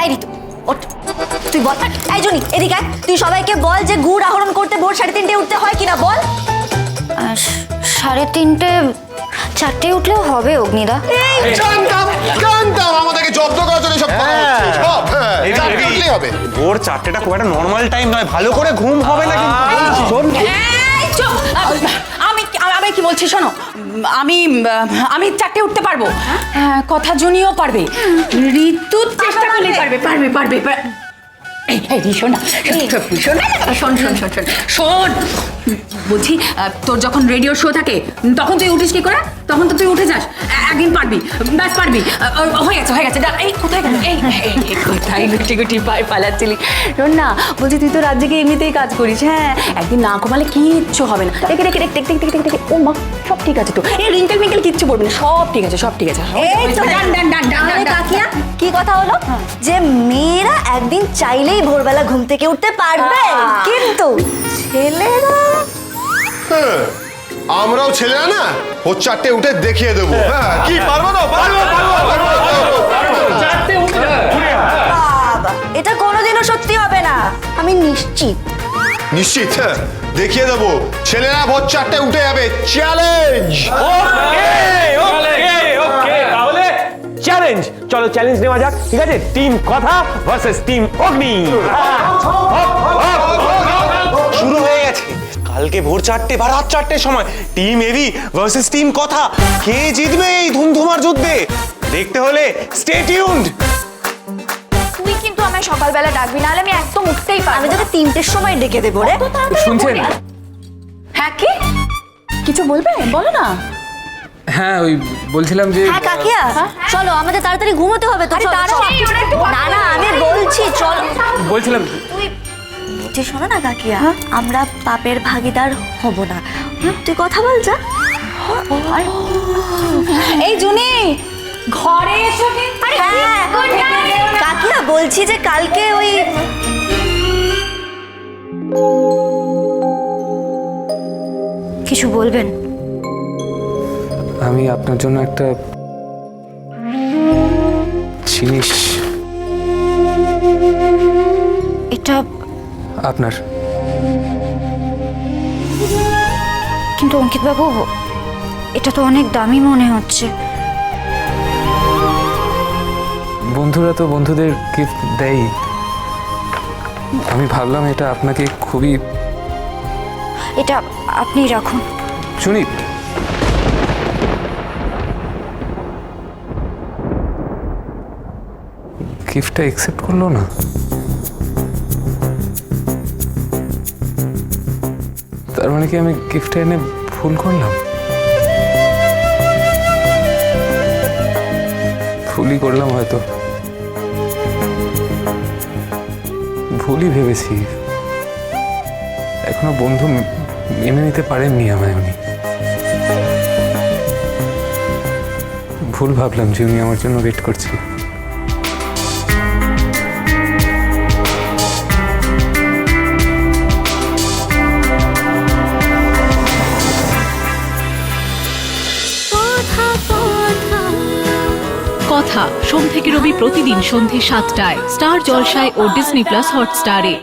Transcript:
এই ঋতু ওঠ, তুই বল। এই জনি এদিকে আয়, তুই সবাইকে বল যে গুড় আহরণ করতে ভোর 3:30 উঠতে হয় কিনা বল। 3:30 4টে উঠলেও হবে অগ্নিদা। জানতাম আমাদেরকে জব্দ করার জন্য সব করা হচ্ছে সব। উঠলেই হবে। ভোর 4টা খুব একটা নর্মাল টাইম নয়, ভালো করে ঘুম হবে না কিন্তু। শোন এই চুপ! আমি কি বলছি শোনো, আমি 4টে উঠতে পারবো, কথা জুনিও পারবে, ঋতু চেষ্টা করলেই পারবে। এই শোন না, শোন বলছি, তোর যখন রেডিও শো থাকে তখন তুই উঠিস কি করে? তখন তো তুই উঠে যাস, একদিন পারবি, ব্যাস পারবি। হয়ে গেছে এই কোথায় গেল? এই কোথায় গুটি পালাচ্ছিলি? শোন না, বলছি তুই তো রাত জেগে এমনিতেই কাজ করিস, হ্যাঁ, একদিন না ঘুমালে কিচ্ছু হবে না। দেখে ও মা, সব ঠিক আছে তো, এই রিঙ্কেল মিঙ্কেল কিচ্ছু পড়বে না, সব ঠিক আছে। এই তো ডান কাকিয়া, কি কথা হলো যে মেয়েরা একদিন চাইলেই ভোরবেলা ঘুম থেকে উঠতে পারবে, কিন্তু ছেলেরা আমরাও ছেলেরা না ও 4টে উঠে দেখিয়ে দেবো। হ্যাঁ কি পারবো না? পারবো। বাবা, এটা কোনোদিনও সত্যি হবে না, আমি নিশ্চিত। নিশ্চিত? হ্যাঁ দেখিয়ে দেবো, ছেলেরা ভোর 4টে উঠে যাবে। চ্যালেঞ্জ। ওকে তাহলে চ্যালেঞ্জ, চলো চ্যালেঞ্জ নেওয়া যাক। ঠিক আছে, টিম কথা ভার্সেস টিম অগ্নি। শুরু হয়ে গেছে। কালকে ভোর 4টে বা রাত 4টের সময় টিম এবি ভার্সেস টিম কথা। কে জিতবে এই ধুমধুমার যুদ্ধে? দেখতে হলে স্টে টিউনড। তুই কিন্তু আমায় সকালবেলা ডাকবি, নাহলে আমি একদম উঠতেই পারবো। আমি তোকে 3টের সময় ডেকে দেবো রে। শুনছেন? হ্যাঁ, কি কিছু বলবে? বলো না। হ্যাঁ, ওই বলছিলাম যে হ্যাঁ কাকিয়া, চলো আমাদের তাড়াতাড়ি ঘুমোতে হবে তো। চলো। না আমি বলছি চলো। বলছিলাম যে শোনো না কাকিয়া, আমরা পাপের ভাগিদার হব না। তুই কথা বল যা। এই জুনি, ঘরে এসো কিন্তু। হ্যাঁ কাকিয়া, বলছি যে কালকে ওই কিছু বলবেন? আমি আপনার জন্য একটা জিনিস। এটা আপনার। কিন্তু অঙ্কিত বাবু, এটা তো অনেক দামি মনে হচ্ছে। বন্ধুরা তো বন্ধুদের গিফট দেয়, আমি ভাবলাম এটা আপনাকে খুবই। এটা আপনি রাখুন। শুনি, গিফটটা অ্যাকসেপ্ট করলো না। তার মানে কি আমি গিফটটা এনে ভুল করলাম? ভুলই করলাম হয়তো, ভুলই ভেবেছি। এখনো বন্ধু মেনে নিতে পারেননি আমায় উনি। ভুল ভাবলাম যে উনি আমার জন্য ওয়েট করছিল। কথা সোম থেকে রবি প্রতিদিন সন্ধে 7টায় স্টার জলসায় ও ডিজনি প্লাস হটস্টারে।